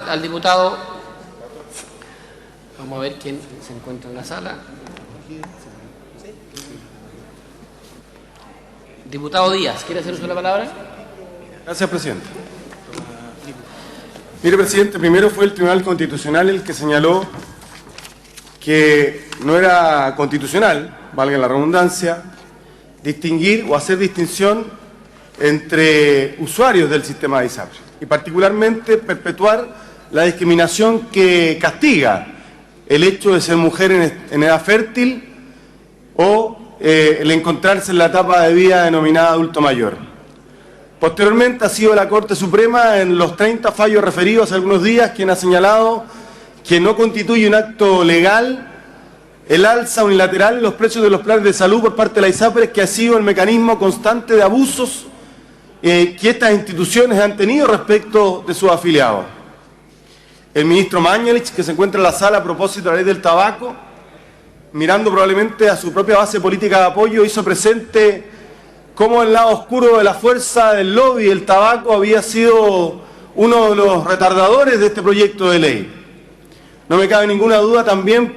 al diputado. Vamos a ver quién se encuentra en la sala. Diputado Díaz, ¿quiere hacer uso de la palabra? Gracias, presidente. Mire, presidente, primero fue el Tribunal Constitucional el que señaló que no era constitucional, valga la redundancia, distinguir o hacer distinción entre usuarios del sistema de ISAPRE y particularmente perpetuar la discriminación que castiga el hecho de ser mujer en edad fértil o el encontrarse en la etapa de vida denominada adulto mayor. Posteriormente ha sido la Corte Suprema, en los 30 fallos referidos hace algunos días, quien ha señalado que no constituye un acto legal el alza unilateral en los precios de los planes de salud por parte de la ISAPRE, que ha sido el mecanismo constante de abusos que estas instituciones han tenido respecto de sus afiliados. El ministro Mañalich, que se encuentra en la sala a propósito de la ley del tabaco, mirando probablemente a su propia base política de apoyo, hizo presente cómo el lado oscuro de la fuerza del lobby del tabaco había sido uno de los retardadores de este proyecto de ley. No me cabe ninguna duda también,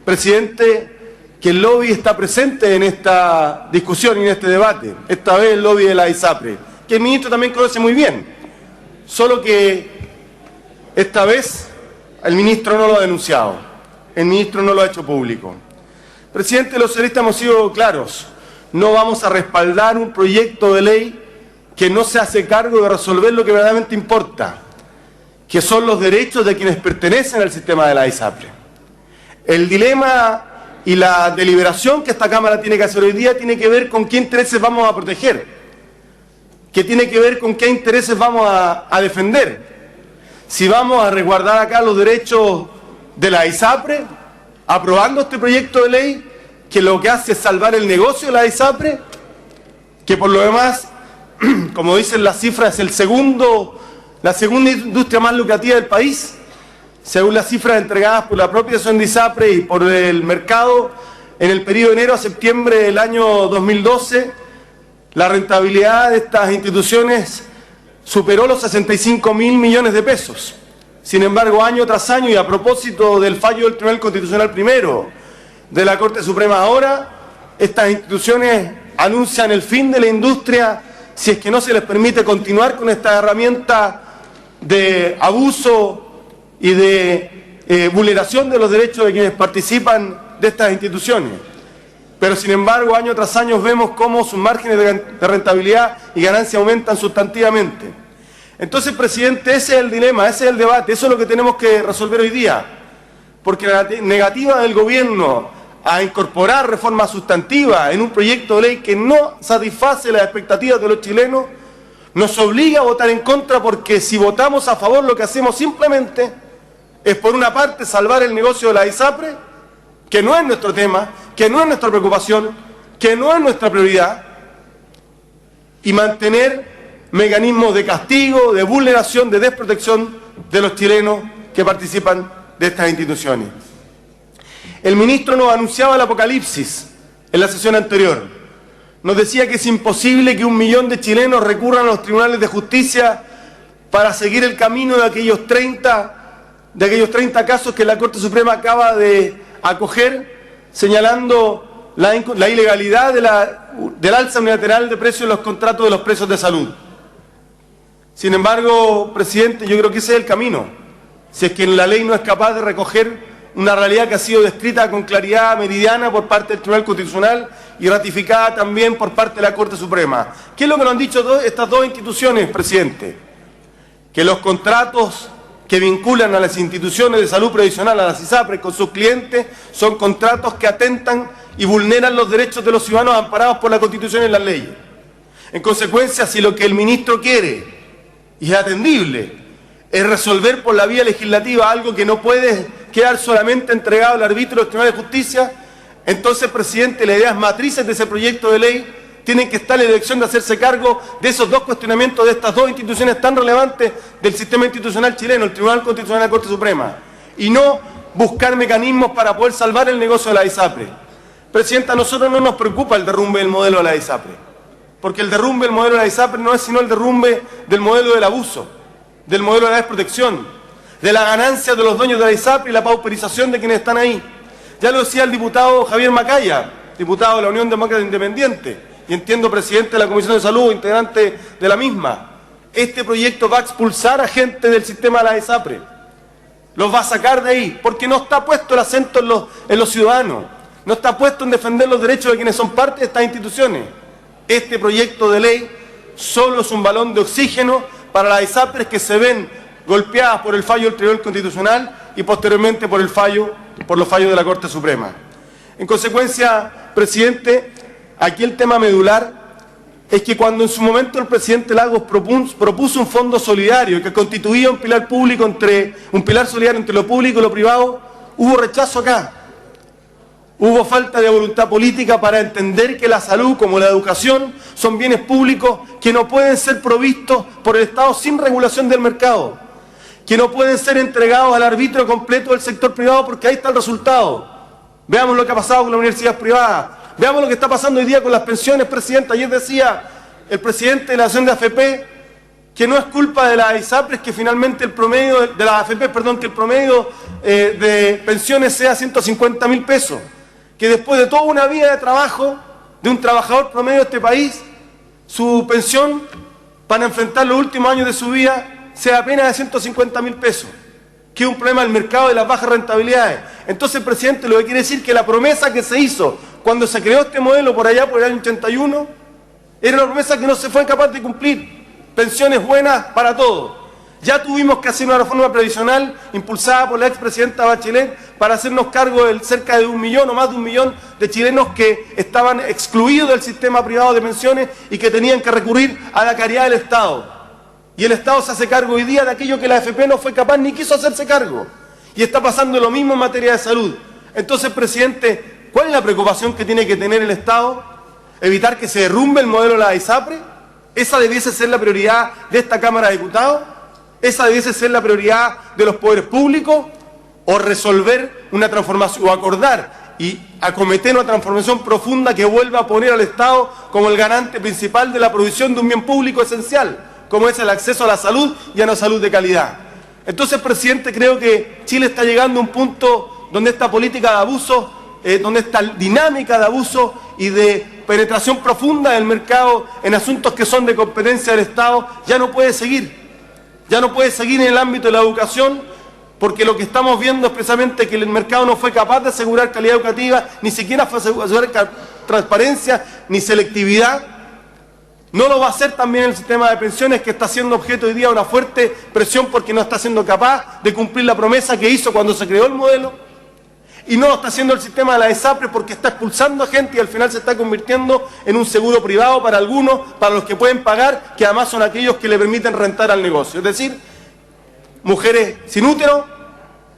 presidente, que el lobby está presente en esta discusión y en este debate, esta vez el lobby de la ISAPRE, que el ministro también conoce muy bien, solo que esta vez el ministro no lo ha denunciado, el ministro no lo ha hecho público. Presidente, los socialistas hemos sido claros, no vamos a respaldar un proyecto de ley que no se hace cargo de resolver lo que verdaderamente importa, que son los derechos de quienes pertenecen al sistema de la ISAPRE. El dilema y la deliberación que esta Cámara tiene que hacer hoy día tiene que ver con qué intereses vamos a proteger, que tiene que ver con qué intereses vamos a defender. Si vamos a resguardar acá los derechos de la ISAPRE, aprobando este proyecto de ley, que lo que hace es salvar el negocio de la ISAPRE, que por lo demás, como dicen las cifras, es la segunda industria más lucrativa del país, según las cifras entregadas por la propia asociación de ISAPRE y por el mercado, en el periodo de enero a septiembre del año 2012, la rentabilidad de estas instituciones superó los 65.000 millones de pesos. Sin embargo, año tras año, y a propósito del fallo del Tribunal Constitucional primero, de la Corte Suprema ahora, estas instituciones anuncian el fin de la industria si es que no se les permite continuar con esta herramienta de abuso y de vulneración de los derechos de quienes participan de estas instituciones. Pero sin embargo, año tras año vemos cómo sus márgenes de rentabilidad y ganancia aumentan sustantivamente. Entonces, presidente, ese es el dilema, ese es el debate, eso es lo que tenemos que resolver hoy día. Porque la negativa del gobierno a incorporar reformas sustantivas en un proyecto de ley que no satisface las expectativas de los chilenos, nos obliga a votar en contra, porque si votamos a favor lo que hacemos simplemente es, por una parte, salvar el negocio de la ISAPRE, que no es nuestro tema, que no es nuestra preocupación, que no es nuestra prioridad, y mantener mecanismos de castigo, de vulneración, de desprotección de los chilenos que participan de estas instituciones. El ministro nos anunciaba el apocalipsis en la sesión anterior. Nos decía que es imposible que 1 millón de chilenos recurran a los tribunales de justicia para seguir el camino de aquellos 30 casos que la Corte Suprema acaba de acoger, señalando la ilegalidad del alza unilateral de precios de los contratos de los presos de salud. Sin embargo, presidente, yo creo que ese es el camino. Si es que la ley no es capaz de recoger una realidad que ha sido descrita con claridad meridiana por parte del Tribunal Constitucional y ratificada también por parte de la Corte Suprema. ¿Qué es lo que nos han dicho estas dos instituciones, presidente? Que los contratos que vinculan a las instituciones de salud previsional, a las ISAPRE, con sus clientes, son contratos que atentan y vulneran los derechos de los ciudadanos amparados por la Constitución y las leyes. En consecuencia, si lo que el ministro quiere, y es atendible, es resolver por la vía legislativa algo que no puede quedar solamente entregado al arbitrio de los tribunales de justicia, entonces, presidente, las ideas matrices de ese proyecto de ley tienen que estar en la dirección de hacerse cargo de esos dos cuestionamientos de estas dos instituciones tan relevantes del sistema institucional chileno, el Tribunal Constitucional y la Corte Suprema, y no buscar mecanismos para poder salvar el negocio de la ISAPRE. Presidenta, a nosotros no nos preocupa el derrumbe del modelo de la ISAPRE, porque el derrumbe del modelo de la ISAPRE no es sino el derrumbe del modelo del abuso, del modelo de la desprotección. de la ganancia de los dueños de la ISAPRE y la pauperización de quienes están ahí. Ya lo decía el diputado Javier Macaya, diputado de la Unión Demócrata Independiente, y entiendo presidente de la Comisión de Salud, integrante de la misma. Este proyecto va a expulsar a gente del sistema de la ISAPRE, los va a sacar de ahí, porque no está puesto el acento en los ciudadanos, no está puesto en defender los derechos de quienes son parte de estas instituciones. Este proyecto de ley solo es un balón de oxígeno para las ISAPRES que se ven golpeadas por el fallo del Tribunal Constitucional y posteriormente por los fallos de la Corte Suprema. En consecuencia, presidente, aquí el tema medular es que cuando en su momento el presidente Lagos propuso un fondo solidario que constituía un pilar solidario entre lo público y lo privado, hubo rechazo acá. Hubo falta de voluntad política para entender que la salud, como la educación, son bienes públicos que no pueden ser provistos por el Estado sin regulación del mercado, que no pueden ser entregados al arbitrio completo del sector privado, porque ahí está el resultado. Veamos lo que ha pasado con la universidad privada. Veamos lo que está pasando hoy día con las pensiones, presidente. Ayer decía el presidente de la Asociación de AFP que no es culpa de la ISAPRES que finalmente el promedio de la AFP, que el promedio de pensiones sea 150.000 pesos. Que después de toda una vida de trabajo de un trabajador promedio de este país, su pensión para enfrentar los últimos años de su vida sea apenas de 150.000 pesos. Que es un problema del mercado de las bajas rentabilidades. Entonces, presidente, lo que quiere decir que la promesa que se hizo cuando se creó este modelo por allá, por el año 81, era una promesa que no se fue capaz de cumplir. Pensiones buenas para todos. Ya tuvimos que hacer una reforma previsional impulsada por la expresidenta Bachelet para hacernos cargo de cerca de 1 millón o más de 1 millón de chilenos que estaban excluidos del sistema privado de pensiones y que tenían que recurrir a la caridad del Estado. Y el Estado se hace cargo hoy día de aquello que la AFP no fue capaz ni quiso hacerse cargo. Y está pasando lo mismo en materia de salud. Entonces, presidente, ¿cuál es la preocupación que tiene que tener el Estado? ¿Evitar que se derrumbe el modelo de la ISAPRE? ¿Esa debiese ser la prioridad de esta Cámara de Diputados? ¿Esa debiese ser la prioridad de los poderes públicos? ¿O resolver una transformación, o acordar y acometer una transformación profunda que vuelva a poner al Estado como el garante principal de la provisión de un bien público esencial, como es el acceso a la salud y a una salud de calidad? Entonces, presidente, creo que Chile está llegando a un punto donde esta política de abuso, donde esta dinámica de abuso y de penetración profunda del mercado en asuntos que son de competencia del Estado, ya no puede seguir. Ya no puede seguir en el ámbito de la educación, porque lo que estamos viendo es precisamente que el mercado no fue capaz de asegurar calidad educativa, ni siquiera fue asegurar transparencia ni selectividad. No lo va a hacer también el sistema de pensiones, que está siendo objeto hoy día de una fuerte presión porque no está siendo capaz de cumplir la promesa que hizo cuando se creó el modelo. Y no lo está haciendo el sistema de la ISAPRE porque está expulsando a gente y al final se está convirtiendo en un seguro privado para algunos, para los que pueden pagar, que además son aquellos que le permiten rentar al negocio. Es decir, mujeres sin útero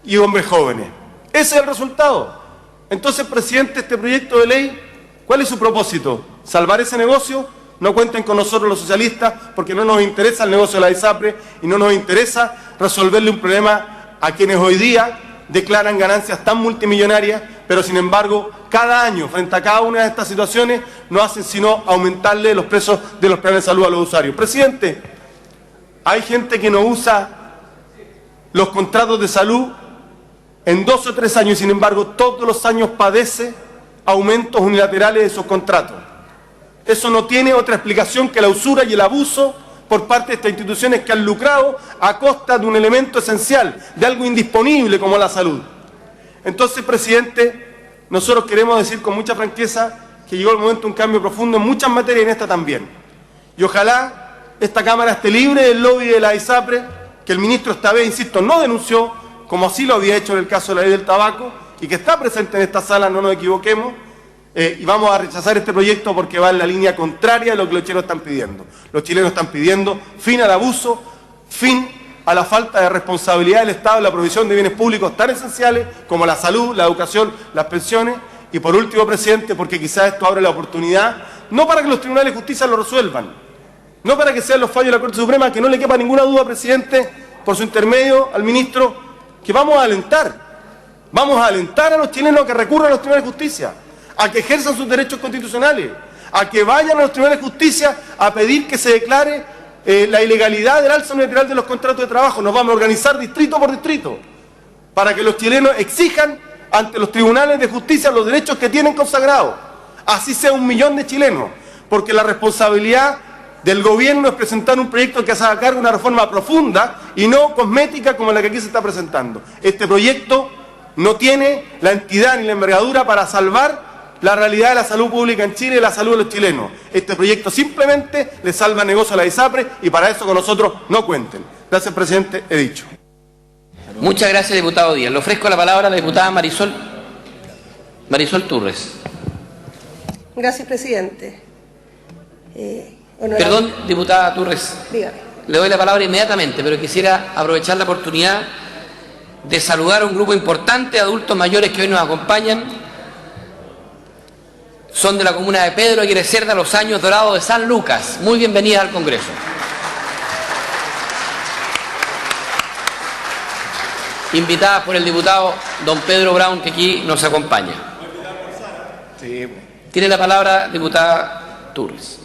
y hombres jóvenes. Ese es el resultado. Entonces, presidente, este proyecto de ley, ¿cuál es su propósito? ¿Salvar ese negocio? No cuenten con nosotros los socialistas, porque no nos interesa el negocio de la ISAPRE y no nos interesa resolverle un problema a quienes hoy día declaran ganancias tan multimillonarias, pero sin embargo, cada año, frente a cada una de estas situaciones, no hacen sino aumentarle los precios de los planes de salud a los usuarios. Presidente, hay gente que no usa los contratos de salud en 2 o 3 años y sin embargo todos los años padece aumentos unilaterales de esos contratos. Eso no tiene otra explicación que la usura y el abuso por parte de estas instituciones que han lucrado a costa de un elemento esencial, de algo indisponible como la salud. Entonces, presidente, nosotros queremos decir con mucha franqueza que llegó el momento de un cambio profundo en muchas materias y en esta también. Y ojalá esta Cámara esté libre del lobby de la ISAPRE, que el ministro esta vez, insisto, no denunció, como así lo había hecho en el caso de la ley del tabaco, y que está presente en esta sala, no nos equivoquemos. Y vamos a rechazar este proyecto porque va en la línea contraria de lo que los chilenos están pidiendo. Los chilenos están pidiendo fin al abuso, fin a la falta de responsabilidad del Estado en la provisión de bienes públicos tan esenciales como la salud, la educación, las pensiones. Y por último, presidente, porque quizás esto abre la oportunidad, no para que los tribunales de justicia lo resuelvan, no para que sean los fallos de la Corte Suprema, que no le quepa ninguna duda, presidente, por su intermedio al ministro, que vamos a alentar a los chilenos a que recurran a los tribunales de justicia, a que ejerzan sus derechos constitucionales, a que vayan a los tribunales de justicia a pedir que se declare la ilegalidad del alza unilateral de los contratos de trabajo. Nos vamos a organizar distrito por distrito para que los chilenos exijan ante los tribunales de justicia los derechos que tienen consagrados. Así sea 1 millón de chilenos, porque la responsabilidad del gobierno es presentar un proyecto que se haga cargo de una reforma profunda y no cosmética como la que aquí se está presentando. Este proyecto no tiene la entidad ni la envergadura para salvar la realidad de la salud pública en Chile y la salud de los chilenos. Este proyecto simplemente le salva negocio a la ISAPRE y para eso con nosotros no cuenten. Gracias, presidente, he dicho. Muchas gracias, diputado Díaz. Le ofrezco la palabra a la diputada Marisol Turres. Gracias, presidente. Perdón, diputada Turres. Dígame. Le doy la palabra inmediatamente, pero quisiera aprovechar la oportunidad de saludar a un grupo importante de adultos mayores que hoy nos acompañan. Son de la comuna de Pedro Aguirre Cerda, Los Años Dorados de San Lucas. Muy bienvenidas al Congreso. Invitadas por el diputado don Pedro Brown, que aquí nos acompaña. Tiene la palabra diputada Turres.